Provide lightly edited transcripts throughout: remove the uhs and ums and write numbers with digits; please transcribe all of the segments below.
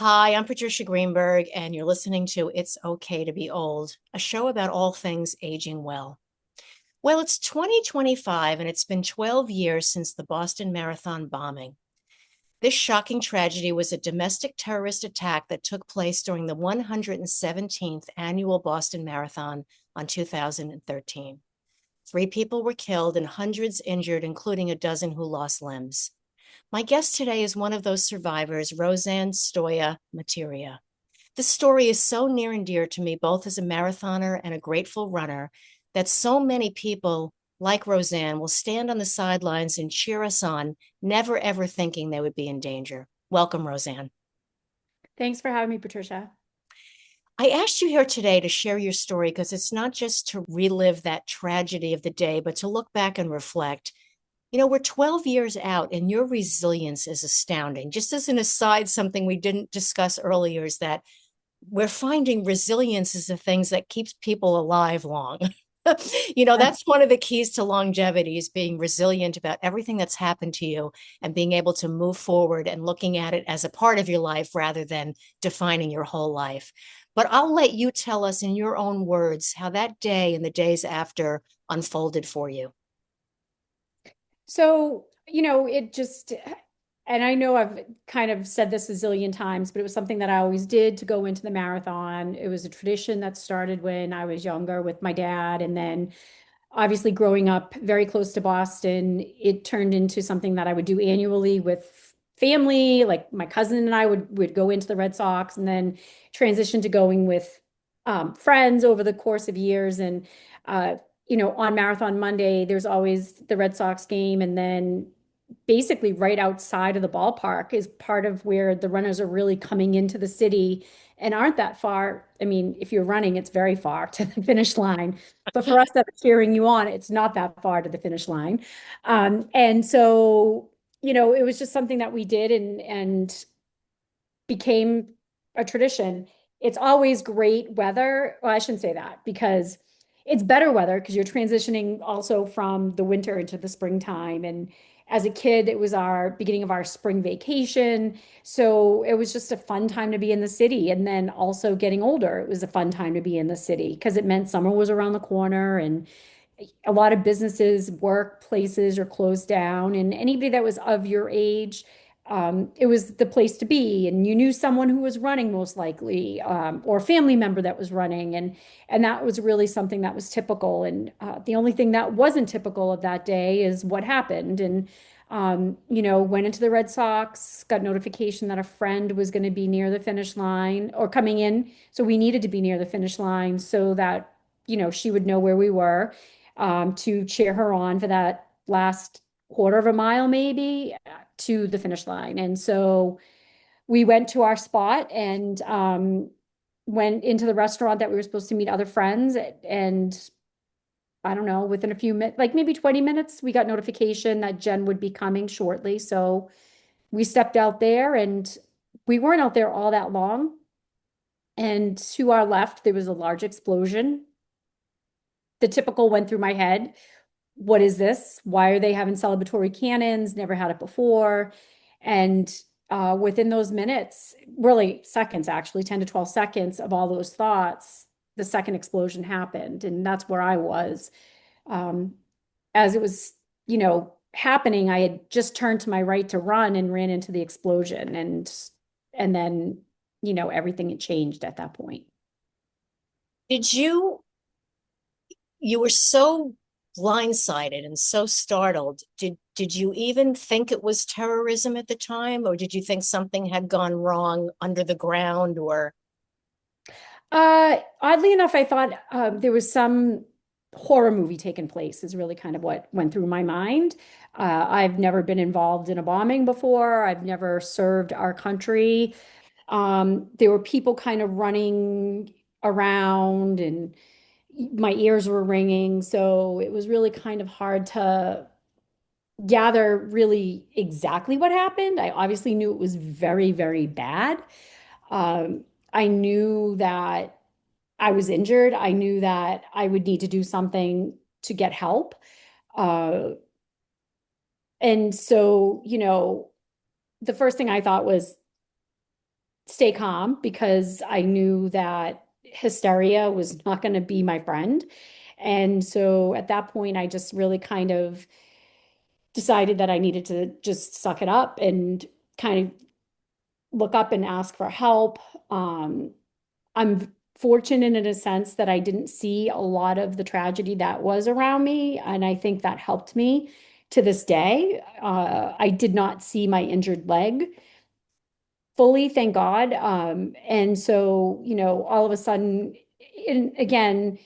Hi, I'm Patricia Greenberg, and you're listening to It's Okay to Be Old, a show about all things aging well. Well, it's 2025, and it's been 12 years since the Boston Marathon bombing. This shocking tragedy was a domestic terrorist attack that took place during the 117th annual Boston Marathon on 2013. Three people were killed and hundreds injured, including a dozen who lost limbs. My guest today is one of those survivors, Roseann Sdoia Materia. This story is so near and dear to me, both as a marathoner and a grateful runner, that so many people like Roseann will stand on the sidelines and cheer us on, never ever thinking they would be in danger. Welcome, Roseann. Thanks for having me, Patricia. I asked you here today to share your story because it's not just to relive that tragedy of the day, but to look back and reflect. We're 12 years out and your resilience is astounding. Just as an aside, something we didn't discuss earlier is that we're finding resilience is the things that keeps people alive long. That's one of the keys to longevity is being resilient about everything that's happened to you and being able to move forward and looking at it as a part of your life rather than defining your whole life. But I'll let you tell us in your own words how that day and the days after unfolded for you. And I know I've kind of said this a zillion times, but it was something that I always did to go into the marathon. It was a tradition that started when I was younger with my dad. And then obviously growing up very close to Boston, it turned into something that I would do annually with family. Like my cousin and I would go into the Red Sox and then transition to going with friends over the course of years. And uh, on Marathon Monday, there's always the Red Sox game, and then basically right outside of the ballpark is part of where the runners are really coming into the city and aren't that far. I mean, if you're running, it's very far to the finish line. But for us that are cheering you on, it's not that far to the finish line. And so, it was just something that we did and became a tradition. It's always great weather. Well, I shouldn't say that because it's better weather because you're transitioning also from the winter into the springtime. And as a kid, it was our beginning of our spring vacation. So it was just a fun time to be in the city. And then also getting older, it was a fun time to be in the city because it meant summer was around the corner and a lot of businesses, workplaces are closed down. And anybody that was of your age, it was the place to be, and you knew someone who was running most likely, or a family member that was running, and that was really something that was typical. And the only thing that wasn't typical of that day is what happened. And went into the Red Sox, got notification that a friend was going to be near the finish line or coming in, so we needed to be near the finish line so that she would know where we were, to cheer her on for that last quarter of a mile, maybe to the finish line. And so we went to our spot and went into the restaurant that we were supposed to meet other friends. And I don't know, within a few minutes, like maybe 20 minutes, we got notification that Jen would be coming shortly. So we stepped out there and we weren't out there all that long. And to our left, there was a large explosion. The typical went through my head. What is this? Why are they having celebratory cannons? Never had it before. And within those minutes, really seconds, actually, 10 to 12 seconds of all those thoughts, the second explosion happened. And that's where I was. Um, as it was, happening, I had just turned to my right to run and ran into the explosion. And then, everything had changed at that point. Did you were so blindsided and so startled. Did you even think it was terrorism at the time, or did you think something had gone wrong under the ground or Oddly enough, I thought there was some horror movie taking place, is really kind of what went through my mind. I've never been involved in a bombing before. I've never served our country. There were people kind of running around and my ears were ringing. So it was really kind of hard to gather really exactly what happened. I obviously knew it was very, very bad. Um, I knew that I was injured. I knew that I would need to do something to get help. Uh, and so, the first thing I thought was stay calm because I knew that hysteria was not going to be my friend. And so at that point, I just really kind of decided that I needed to just suck it up and kind of look up and ask for help. I'm fortunate in a sense that I didn't see a lot of the tragedy that was around me, and I think that helped me to this day. I did not see my injured leg fully, thank God. And so, all of a sudden, and again,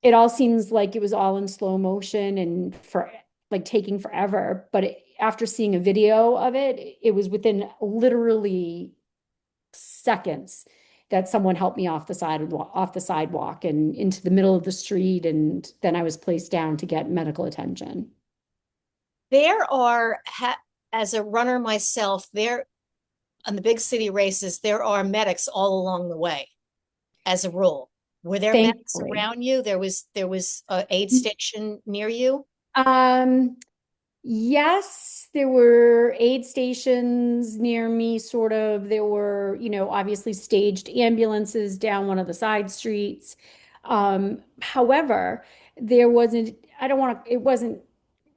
it all seems like it was all in slow motion and for like taking forever. But after seeing a video of it, it was within literally seconds that someone helped me off the sidewalk and into the middle of the street, and then I was placed down to get medical attention. There are, as a runner myself, there on the big city races, there are medics all along the way, as a rule. Were there medics Thankfully. around you? There was a aid station near you? Um, Yes, there were aid stations near me, sort of. There were, obviously staged ambulances down one of the side streets. However, there wasn't, I don't want to, it wasn't,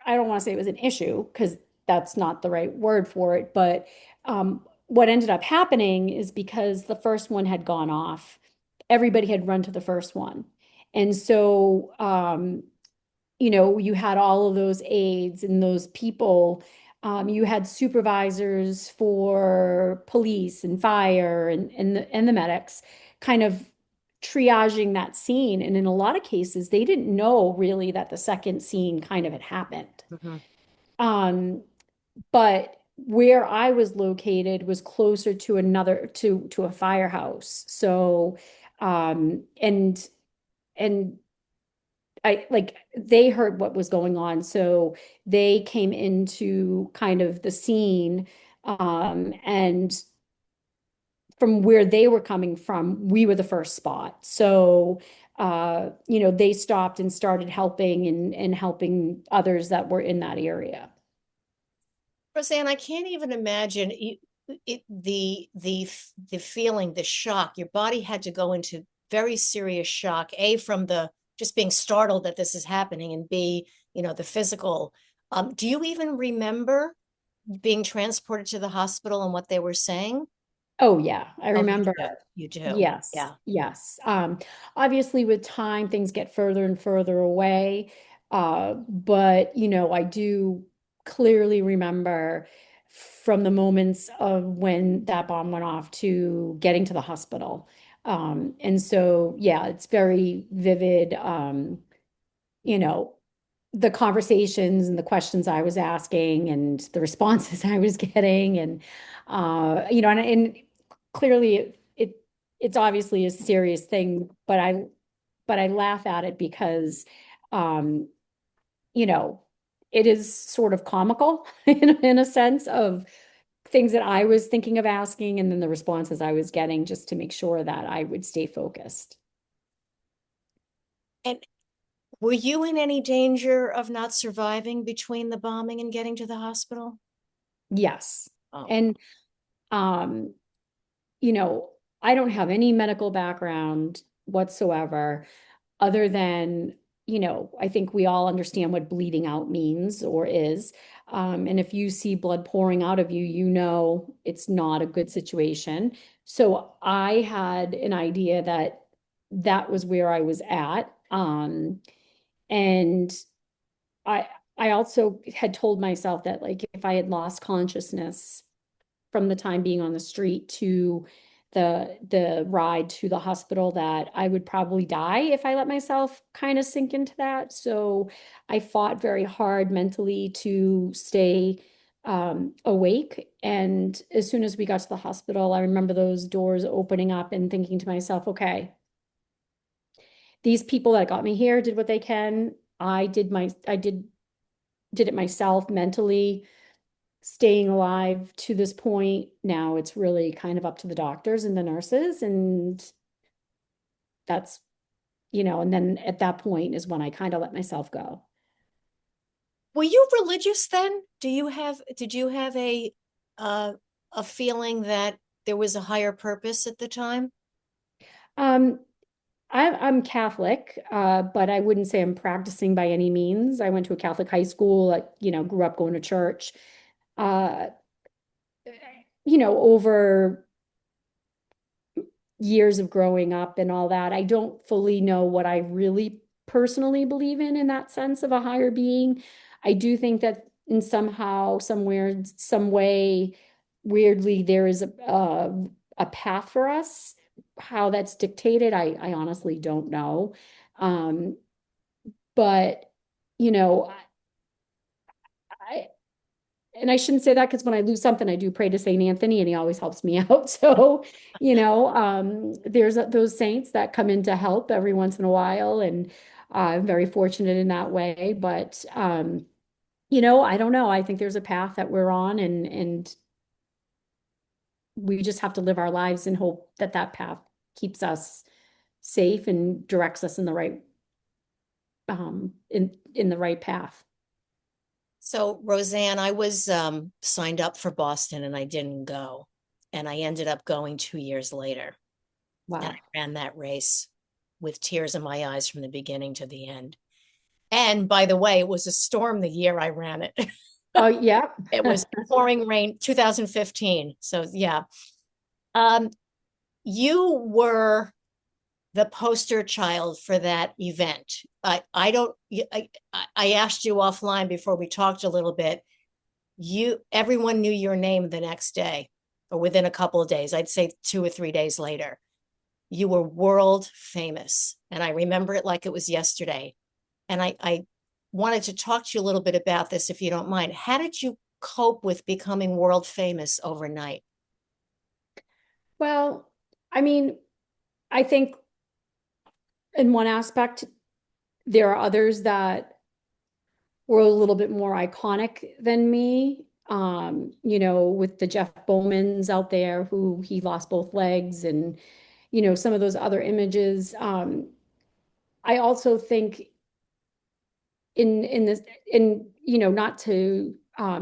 I don't want to say it was an issue because that's not the right word for it. But what ended up happening is because the first one had gone off, everybody had run to the first one. And so, you had all of those aides and those people. You had supervisors for police and fire and the medics kind of triaging that scene. And in a lot of cases, they didn't know really that the second scene kind of had happened. Mhm. Um, but where I was located was closer to to a firehouse. So, and I like they heard what was going on, so they came into kind of the scene, and from where they were coming from, we were the first spot. So, they stopped and started helping and helping others that were in that area. Roseann, I can't even imagine the feeling, the shock. Your body had to go into very serious shock. A, from the just being startled that this is happening, and B, the physical. Do you even remember being transported to the hospital and what they were saying? Oh yeah, I Oh, you remember. do. You do. Yes, Yeah. yes. Obviously, with time, things get further and further away. But, I do clearly remember from the moments of when that bomb went off to getting to the hospital. And so, yeah, it's very vivid. You know, the conversations and the questions I was asking and the responses I was getting, and and clearly it's obviously a serious thing, but I laugh at it because um, you know, it is sort of comical in a sense of things that I was thinking of asking and then the responses I was getting just to make sure that I would stay focused. And were you in any danger of not surviving between the bombing and getting to the hospital? Yes. Oh. And um, you know, I don't have any medical background whatsoever, other than, I think we all understand what bleeding out means or is. And if you see blood pouring out of you, it's not a good situation. So I had an idea that that was where I was at. And I, I also had told myself that, like, if I had lost consciousness from the time being on the street to the ride to the hospital, that I would probably die if I let myself kind of sink into that. So I fought very hard mentally to stay awake. And as soon as we got to the hospital, I remember those doors opening up and thinking to myself, okay, these people that got me here did what they can. I did it myself mentally, staying alive to this point. Now it's really kind of up to the doctors and the nurses. And that's, and then at that point is when I kind of let myself go. Were you religious then? Did you have uh, a feeling that there was a higher purpose at the time? Um, I'm Catholic, but I wouldn't say I'm practicing by any means. I went to a Catholic high school, grew up going to church. Uh, over years of growing up and all that, I don't fully know what I really personally believe in that sense of a higher being. I do think that in somehow, somewhere, some way, weirdly, there is a path for us. How that's dictated, I honestly don't know. Um, but you know, I and I shouldn't say that because when I lose something, I do pray to Saint Anthony, and he always helps me out. So, there's those saints that come in to help every once in a while, and I'm very fortunate in that way. But I don't know. I think there's a path that we're on, and we just have to live our lives and hope that that path keeps us safe and directs us in the right in the right path. So, Roseann, I was signed up for Boston and I didn't go. And I ended up going 2 years later. And Wow. I ran that race with tears in my eyes from the beginning to the end. And by the way, it was a storm the year I ran it. Oh, yeah. It was pouring rain, 2015. So, yeah. Um, you were the poster child for that event. I don't, I asked you offline before we talked a little bit. Everyone knew your name the next day or within a couple of days. I'd say 2 or 3 days later. You were world famous. And I remember it like it was yesterday. And I wanted to talk to you a little bit about this, if you don't mind. How did you cope with becoming world famous overnight? Well, I mean, I think in one aspect, there are others that were a little bit more iconic than me. With the Jeff Bowmans out there who he lost both legs and, some of those other images. I also think in this, not to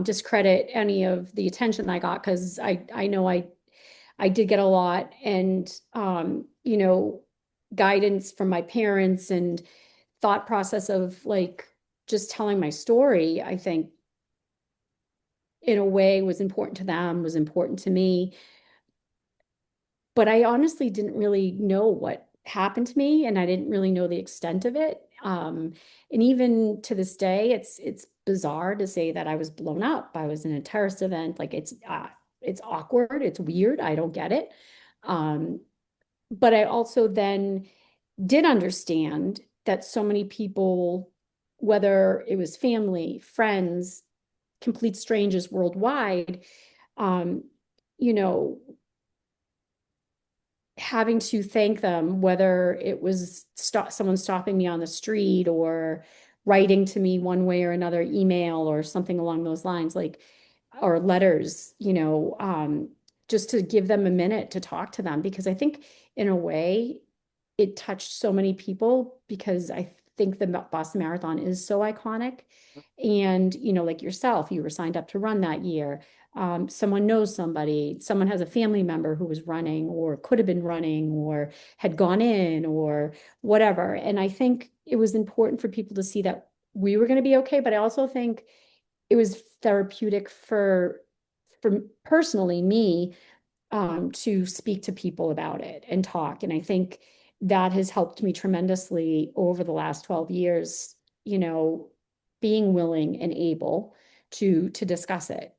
discredit any of the attention I got, because I know I did get a lot, and guidance from my parents and thought process of like just telling my story, I think in a way was important to them, was important to me. But I honestly didn't really know what happened to me, and I didn't really know the extent of it. And even to this day, it's bizarre to say that I was blown up. I was in a terrorist event. Like it's awkward. It's weird. I don't get it. Um, but I also then did understand that so many people, whether it was family, friends, complete strangers worldwide, um, you know, having to thank them, whether it was someone stopping me on the street or writing to me one way or another, email or something along those lines, like, or letters, just to give them a minute to talk to them. Because I think in a way, it touched so many people because I think the Boston Marathon is so iconic. And, like yourself, you were signed up to run that year. Someone knows somebody, someone has a family member who was running or could have been running or had gone in or whatever. And I think it was important for people to see that we were going to be okay. But I also think it was therapeutic for personally me, to speak to people about it and talk. And I think that has helped me tremendously over the last 12 years, being willing and able to discuss it.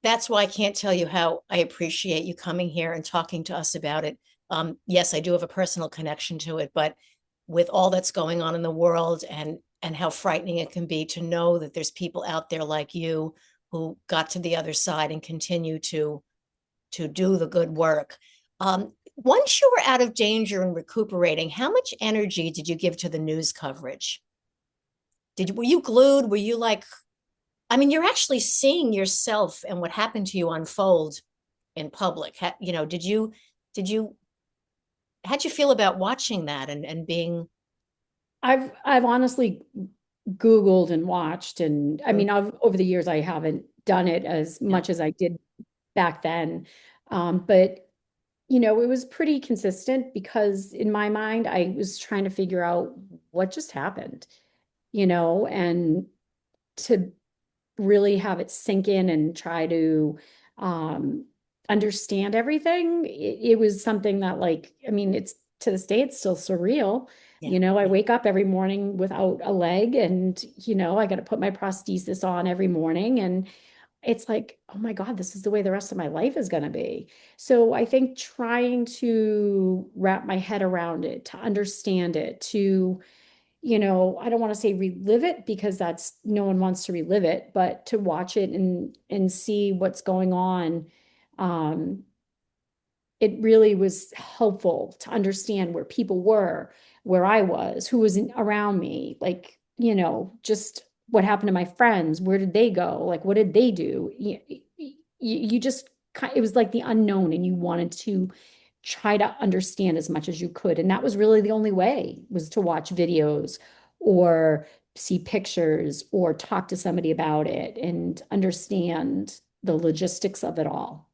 That's why I can't tell you how I appreciate you coming here and talking to us about it. Yes, I do have a personal connection to it, but with all that's going on in the world and how frightening it can be to know that there's people out there like you who got to the other side and continue to do the good work. Once you were out of danger and recuperating, how much energy did you give to the news coverage? Were you glued? Were you like, I mean, you're actually seeing yourself and what happened to you unfold in public. Did you, how'd you feel about watching that and being, I've honestly Googled and watched, and I mm, mean, over the years, I haven't done it as yeah. much as I did back then. But it was pretty consistent because in my mind, I was trying to figure out what just happened, and to really have it sink in and try to um, understand everything. It was something that, like, I mean, it's to this day, it's still surreal. Yeah. I Yeah. wake up every morning without a leg, and, I got to put my prosthesis on every morning. And it's like, oh my God, this is the way the rest of my life is going to be. So I think trying to wrap my head around it, to understand it, to I don't want to say relive it because that's no one wants to relive it, but to watch it and see what's going on. Um, it really was helpful to understand where people were, where I was, who was around me, like, just what happened to my friends, where did they go? Like, what did they do? You just, it was like the unknown, and you wanted to try to understand as much as you could. And that was really the only way, was to watch videos or see pictures or talk to somebody about it and understand the logistics of it all.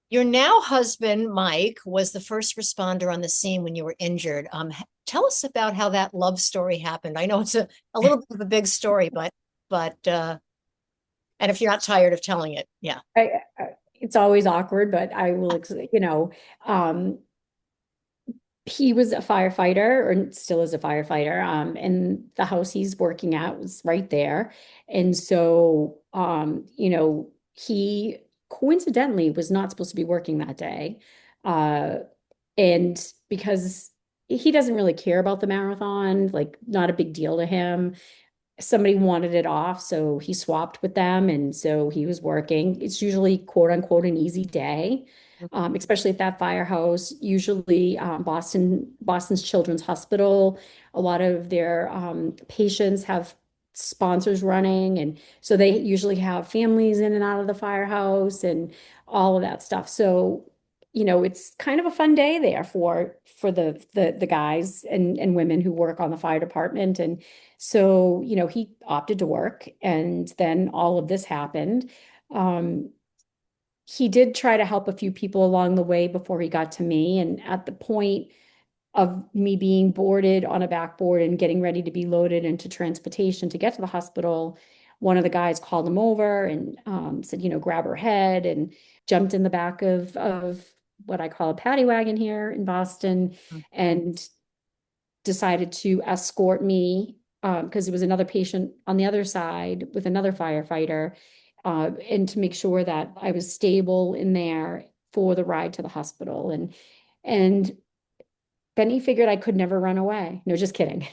Your now husband, Mike, was the first responder on the scene when you were injured. Tell us about how that love story happened. I know it's a little bit of a big story, but and if you're not tired of telling it, yeah. It's always awkward, but I will, um, he was a firefighter, or still is a firefighter, and the house he's working at was right there. And so, he coincidentally was not supposed to be working that day. Uh, and because he doesn't really care about the marathon, like, not a big deal to him, somebody wanted it off, so he swapped with them, and so he was working. It's usually, quote unquote, an easy day, especially at that firehouse. Usually, Boston's Children's Hospital, a lot of their patients have sponsors running, and so they usually have families in and out of the firehouse and all of that stuff. So, it's kind of a fun day there for the guys and women who work on the fire department. And so, he opted to work, and then all of this happened. Um, he did try to help a few people along the way before he got to me. And at the point of me being boarded on a backboard and getting ready to be loaded into transportation to get to the hospital, one of the guys called him over and said, grab her head, and jumped in the back of what I call a paddy wagon here in Boston, and decided to escort me, because there was another patient on the other side with another firefighter, and to make sure that I was stable in there for the ride to the hospital. And then he figured I could never run away. No, just kidding.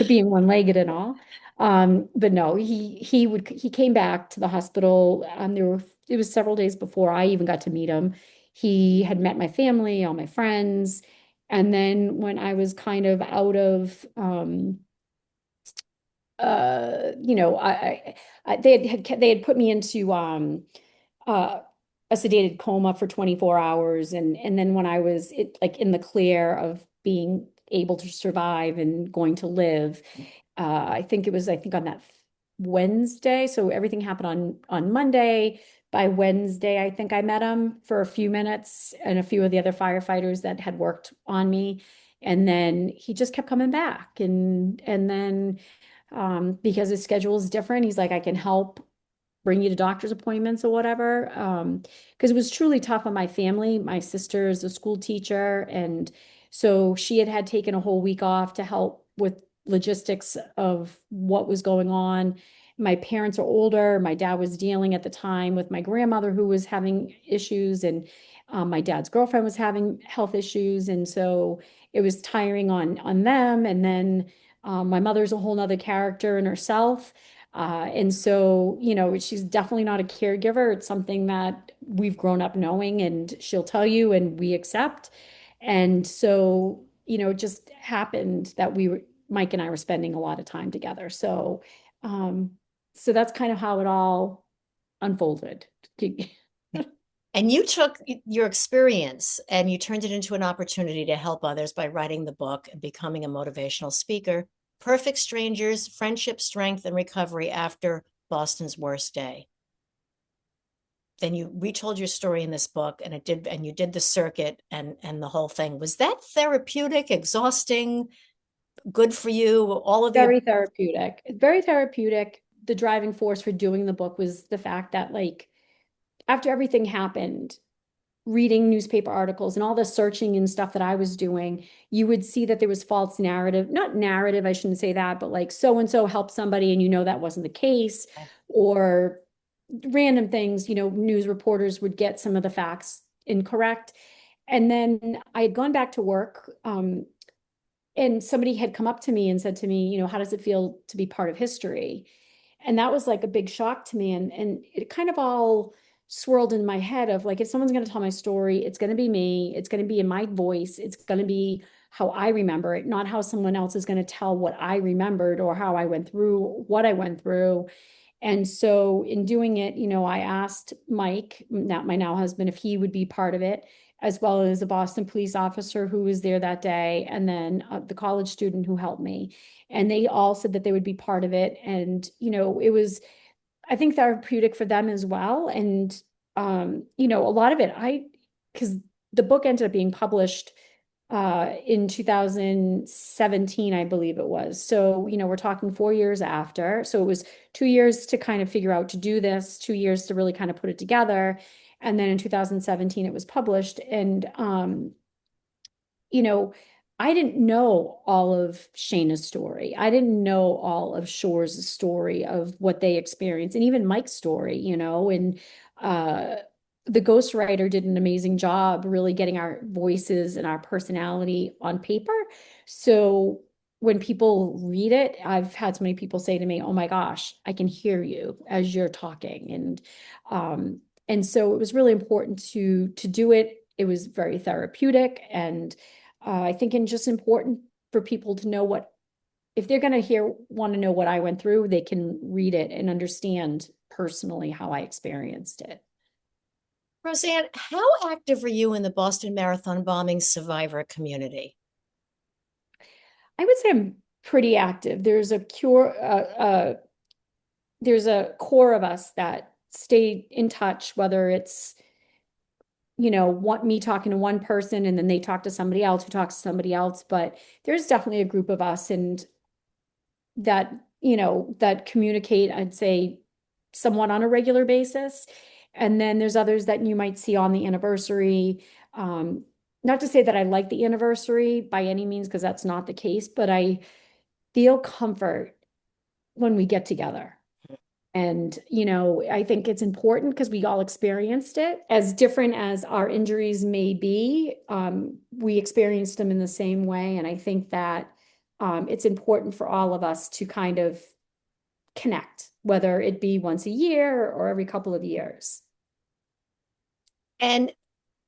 Being one-legged and all. But no, he came back to the hospital. It was several days before I even got to meet him. He had met my family, all my friends. And then when I was kind of out of they had put me into uh a sedated coma for 24 hours, and then when I was like in the clear of being able to survive and going to live, I think on that Wednesday. So everything happened on Monday. By Wednesday, I think I met him for a few minutes, and a few of the other firefighters that had worked on me. And then he just kept coming back. And then, because his schedule is different, he's like, I can help bring you to doctor's appointments or whatever. Because it was truly tough on my family. My sister is a school teacher, and so she had taken a whole week off to help with logistics of what was going on. My parents are older. My dad was dealing at the time with my grandmother, who was having issues, and my dad's girlfriend was having health issues, and so it was tiring on them. And then my mother's a whole nother character in herself. And so, she's definitely not a caregiver. It's something that we've grown up knowing, and she'll tell you, and we accept. And so, it just happened that Mike and I were spending a lot of time together. Um, so that's kind of how it all unfolded. And you took your experience and you turned it into an opportunity to help others by writing the book and becoming a motivational speaker. Perfect Strangers, Friendship, Strength, and Recovery After Boston's Worst Day. then you retold your story in this book, and you did the circuit and the whole thing. Was that therapeutic, exhausting, good for you, all of the Very therapeutic. Very therapeutic. The driving force for doing the book was the fact that, like, after everything happened, reading newspaper articles and all the searching and stuff that I was doing, you would see that there was false narrative, not narrative, I shouldn't say that, but like so and so helped somebody and that wasn't the case, or random things, news reporters would get some of the facts incorrect. And then I had gone back to work, and somebody had come up to me and said to me, how does it feel to be part of history? And that was like a big shock to me. And it kind of all swirled in my head of like, if someone's going to tell my story, it's going to be me. It's going to be in my voice. It's going to be how I remember it, not how someone else is going to tell what I remembered or how I went through what I went through. And so in doing it, I asked Mike, not my now husband, if he would be part of it, as well as a Boston police officer who was there that day, and then the college student who helped me. And they all said that they would be part of it. And, it was, I think, therapeutic for them as well. And, a lot of it, because the book ended up being published in 2017, I believe it was. So, we're talking 4 years after. So it was 2 years to kind of figure out to do this, 2 years to really kind of put it together. And then in 2017, it was published. And, you know, I didn't know all of Shayna's story. I didn't know all of Shore's story of what they experienced, and even Mike's story, and uh, the ghostwriter did an amazing job really getting our voices and our personality on paper. So when people read it, I've had so many people say to me, "Oh my gosh, I can hear you as you're talking." And so it was really important to do it. It was very therapeutic, and I think it's just important for people to know what, if they're going to want to know what I went through, they can read it and understand personally how I experienced it. Roseann, how active were you in the Boston Marathon bombing survivor community? I would say I'm pretty active. There's a core of us that stay in touch, whether it's want me talking to one person and then they talk to somebody else who talks to somebody else. But there's definitely a group of us, and that communicate, I'd say, somewhat on a regular basis. And then there's others that you might see on the anniversary. Not to say that I like the anniversary by any means, because that's not the case, but I feel comfort when we get together. And, I think it's important because we all experienced it. As different as our injuries may be, we experienced them in the same way. And I think that it's important for all of us to kind of connect, whether it be once a year or every couple of years. And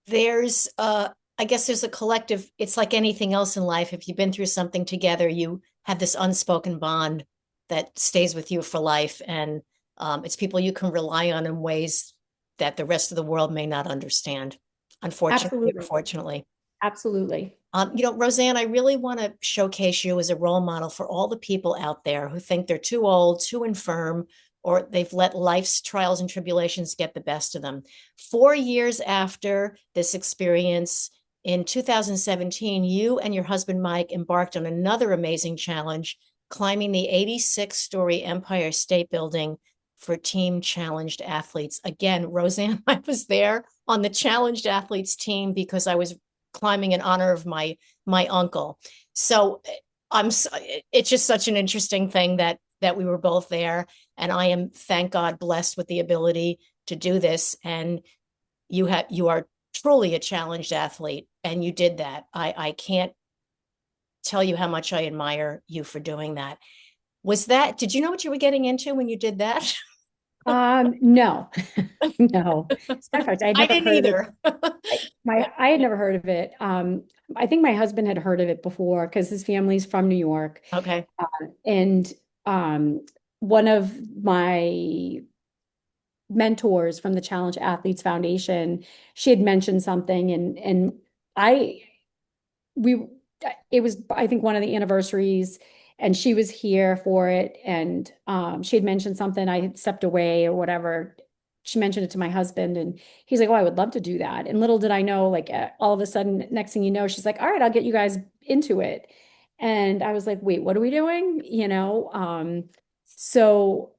there's I guess there's a collective, it's like anything else in life. If you've been through something together, you have this unspoken bond that stays with you for life. And it's people you can rely on in ways that the rest of the world may not understand, unfortunately or Absolutely. fortunately. Absolutely. Roseann, I really want to showcase you as a role model for all the people out there who think they're too old, too infirm, or they've let life's trials and tribulations get the best of them. 4 years after this experience, in 2017, you and your husband, Mike, embarked on another amazing challenge, climbing the 86-story Empire State Building for team challenged athletes. Again, Roseann, I was there on the challenged athletes team because I was climbing in honor of my uncle. So it's just such an interesting thing that we were both there, and I am, thank God, blessed with the ability to do this. And you are truly a challenged athlete, and you did that. I can't tell you how much I admire you for doing that. Did you know what you were getting into when you did that? No, no. As a matter of fact, I had I never didn't heard of it. either. I had never heard of it. I think my husband had heard of it before because his family's from New York. Okay. And one of my mentors from the Challenge Athletes Foundation, she had mentioned something, and I we it was, I think, one of the anniversaries, and she was here for it, and she had mentioned something. I had stepped away or whatever, she mentioned it to my husband, and he's like, "Oh, I would love to do that." And little did I know, like all of a sudden, next thing you know, she's like, "All right, I'll get you guys into it." And I was like, "Wait, what are we doing?" So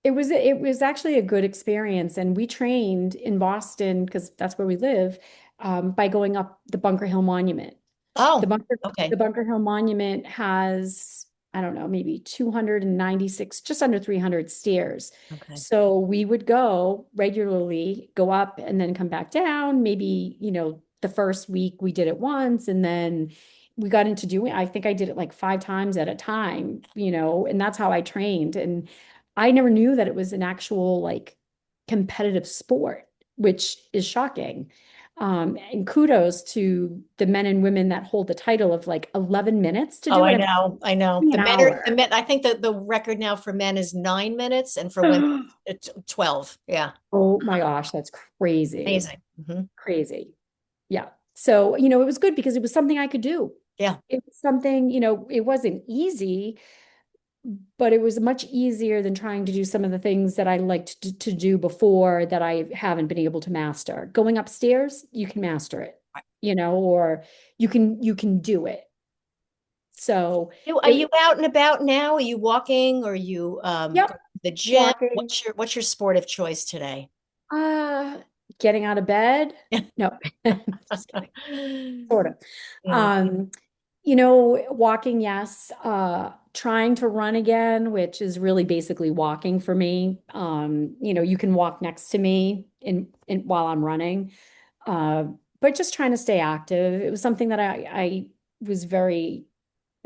it was actually a good experience, and we trained in Boston because that's where we live, by going up the Bunker Hill Monument. The Oh, Bunker okay. the Bunker Hill Monument has, I don't know, maybe 296, just under 300 stairs. Okay. So we would go regularly, go up and then come back down. Maybe, the first week we did it once, and then we got into doing, I think I did it like 5 times at a time, and that's how I trained. And I never knew that it was an actual like competitive sport, which is shocking. And kudos to the men and women that hold the title of like 11 minutes to Oh, do I it. It's know. I know. an The hour. men, I think that the record now for men is 9 minutes and for women it's 12. Yeah. Oh my gosh, that's crazy. Amazing. Hmm. Crazy. Yeah. So, it was good because it was something I could do. Yeah. It was something, it wasn't easy, but it was much easier than trying to do some of the things that I liked to do before that I haven't been able to master. Going upstairs, you can master it, or you can do it. So Are you it, out and about now? Are you walking? Or are you yep, going to the gym? walking, What's your sport of choice today? uh, getting out of bed. No, just kidding. Sort of. Yeah. Um, walking, yes. Trying to run again, which is really basically walking for me. You can walk next to me in while I'm running. Uh, but just trying to stay active. It was something that I was very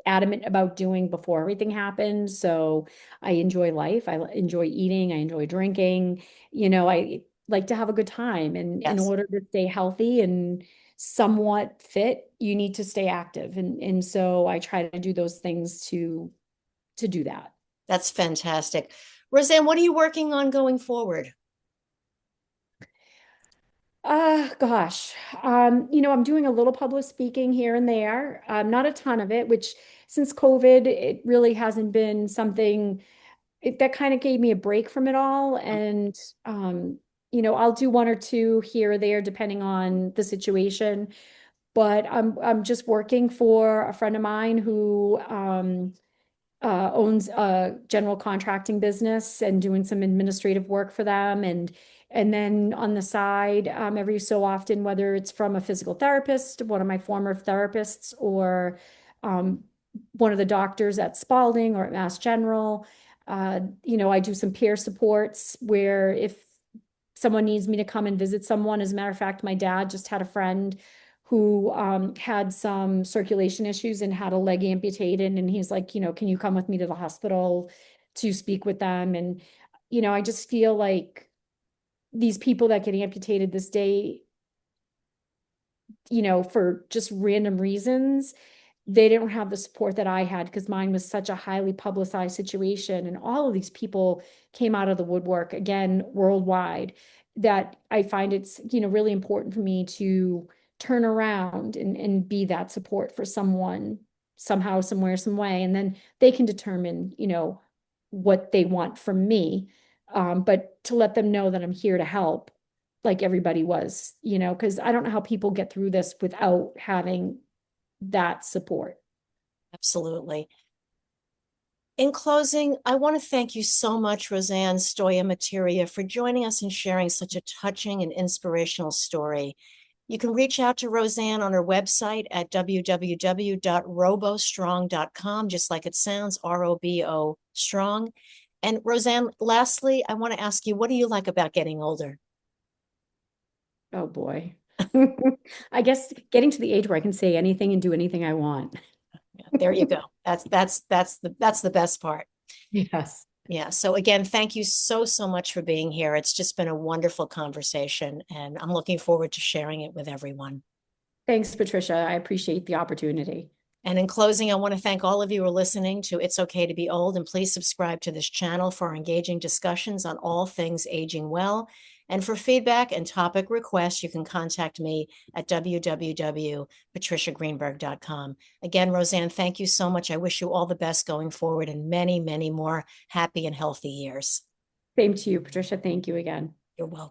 adamant about doing before everything happened. So I enjoy life. I enjoy eating. I enjoy drinking. I like to have a good time. And in Yes. order to stay healthy and somewhat fit, you need to stay active. And so I try to do those things to do that. That's fantastic. Roseann, what are you working on going forward? Gosh. I'm doing a little public speaking here and there. Not a ton of it, which since COVID, it really hasn't been something that kind of gave me a break from it all. And I'll do one or two here or there depending on the situation. But I'm just working for a friend of mine who owns a general contracting business and doing some administrative work for them. And then on the side, every so often, whether it's from a physical therapist, one of my former therapists, or um, one of the doctors at Spalding or at Mass General, I do some peer supports where if someone needs me to come and visit someone. As a matter of fact, my dad just had a friend who had some circulation issues and had a leg amputated. And he's like, can you come with me to the hospital to speak with them? And, I just feel like these people that get amputated this day, for just random reasons, they didn't have the support that I had because mine was such a highly publicized situation. And all of these people came out of the woodwork again, worldwide, that I find it's, really important for me to turn around and be that support for someone somehow, somewhere, some way. And then they can determine, what they want from me. But to let them know that I'm here to help like everybody was, because I don't know how people get through this without having that support. Absolutely. In closing, I want to thank you so much, Roseann Sdoia Materia, for joining us and sharing such a touching and inspirational story. You can reach out to Roseann on her website at www.robostrong.com, just like it sounds, ROBO strong. And Roseann, lastly, I want to ask you, what do you like about getting older? Oh boy. I guess getting to the age where I can say anything and do anything I want. Yeah, there you go. That's the best part. Yes. Yeah. So again, thank you so much for being here. It's just been a wonderful conversation, and I'm looking forward to sharing it with everyone. Thanks, Patricia. I appreciate the opportunity. And in closing, I want to thank all of you who are listening to It's Okay to Be Old, and please subscribe to this channel for engaging discussions on all things aging well. And for feedback and topic requests, you can contact me at www.patriciagreenberg.com. Again, Roseann, thank you so much. I wish you all the best going forward and many more happy and healthy years. Same to you, Patricia. Thank you again. You're welcome.